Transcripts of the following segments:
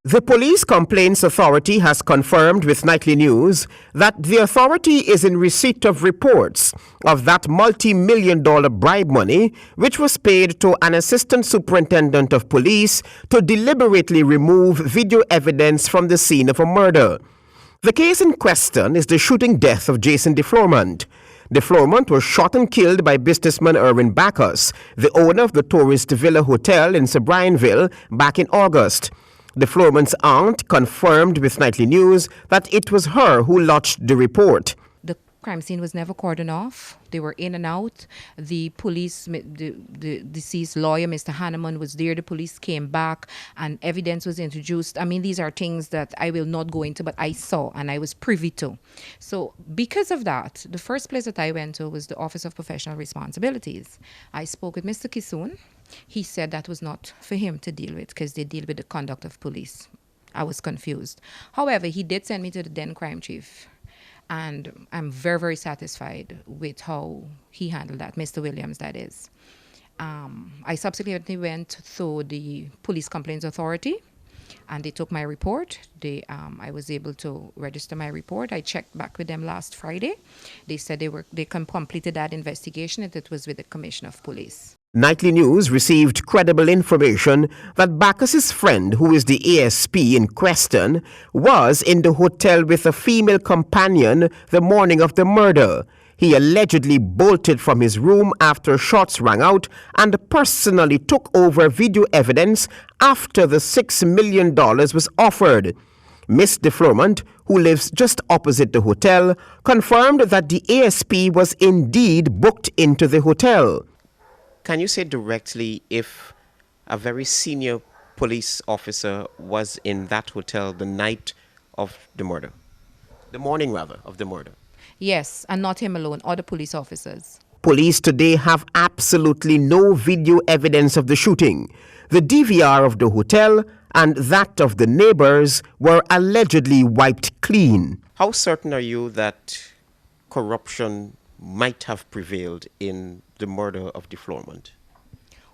The Police Complaints Authority has confirmed with Nightly News that the authority is in receipt of reports of that multi-million-dollar bribe money which was paid to an assistant superintendent of police to deliberately remove video evidence from the scene of a murder. The case in question is the shooting death of Jason DeFlormont. DeFlormont was shot and killed by businessman Erwin Bacchus, the owner of the tourist Villa Hotel in Sobrianville, back in August. DeFlormont's aunt confirmed with Nightly News that it was her who lodged the report. The crime scene was never cordoned off. They were in and out. The police, the deceased lawyer, Mr. Hanneman, was there. The police came back and evidence was introduced. I mean, these are things that I will not go into, but I saw and I was privy to. So because of that, the first place that I went to was the Office of Professional Responsibilities. I spoke with Mr. Kisoon. He said that was not for him to deal with because they deal with the conduct of police. I was confused. However, he did send me to the then crime chief. And I'm very, very satisfied with how he handled that, Mr. Williams, that is. I subsequently went to the Police Complaints Authority, and they took my report. I was able to register my report. I checked back with them last Friday. They said they completed that investigation, and it was with the Commissioner of Police. Nightly News received credible information that Bacchus's friend, who is the ASP in question, was in the hotel with a female companion the morning of the murder. He allegedly bolted from his room after shots rang out and personally took over video evidence after the $6 million was offered. Miss DeFlormont, who lives just opposite the hotel, confirmed that the ASP was indeed booked into the hotel. Can you say directly if a very senior police officer was in that hotel the night of the murder? The morning, rather, of the murder? Yes, and not him alone, other police officers. Police today have absolutely no video evidence of the shooting. The DVR of the hotel and that of the neighbors were allegedly wiped clean. How certain are you that corruption might have prevailed in the murder of DeFlormont?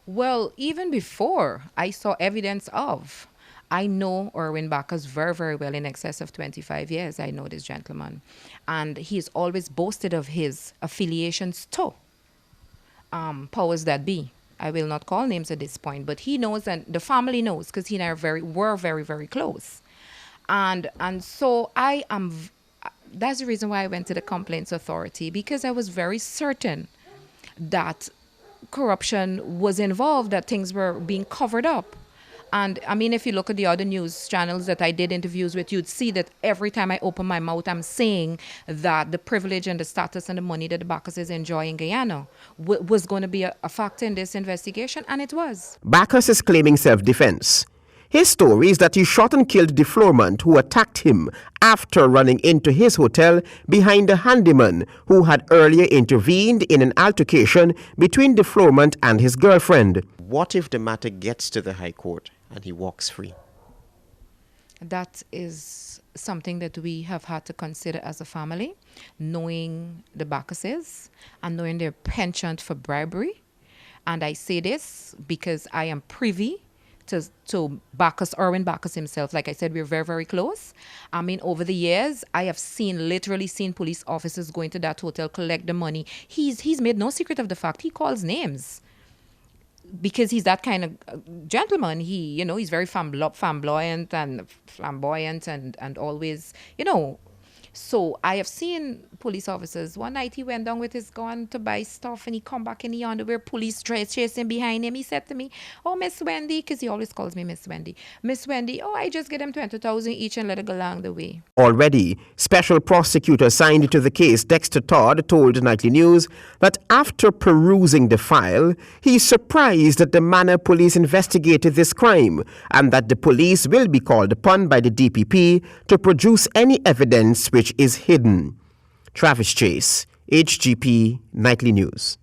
Well, even before I saw evidence of, I know Erwin Bacchus very, very well, in excess of 25 years. I know this gentleman. And he's always boasted of his affiliations to powers that be. I will not call names at this point, but he knows, and the family knows, because he and I were very, very close. And so that's the reason why I went to the Complaints Authority, because I was very certain that corruption was involved, that things were being covered up. And I mean, if you look at the other news channels that I did interviews with, you'd see that every time I open my mouth, I'm saying that the privilege and the status and the money that the Bacchus enjoy in Guyana was going to be a factor in this investigation, and it was. Bacchus is claiming self-defense. His story is that he shot and killed DeFlormont, who attacked him after running into his hotel behind a handyman who had earlier intervened in an altercation between DeFlormont and his girlfriend. What if the matter gets to the High Court and he walks free? That is something that we have had to consider as a family, knowing the Bacchuses and knowing their penchant for bribery. And I say this because I am privy to Bacchus, Erwin Bacchus himself. Like I said, we're very, very close. I mean, over the years, I have literally seen police officers go into that hotel, collect the money. He's made no secret of the fact he calls names, because he's that kind of gentleman. He's very flamboyant and always, So I have seen police officers. One night he went down with his gun to buy stuff, and he come back in the underwear. Police chasing behind him. He said to me, "Oh, Miss Wendy," because he always calls me Miss Wendy. "Miss Wendy, I just get them 20,000 each and let it go along the way." Already, special prosecutor assigned to the case, Dexter Todd, told Nightly News that after perusing the file, he's surprised at the manner police investigated this crime, and that the police will be called upon by the DPP to produce any evidence which is hidden. Travis Chase, HGP Nightly News.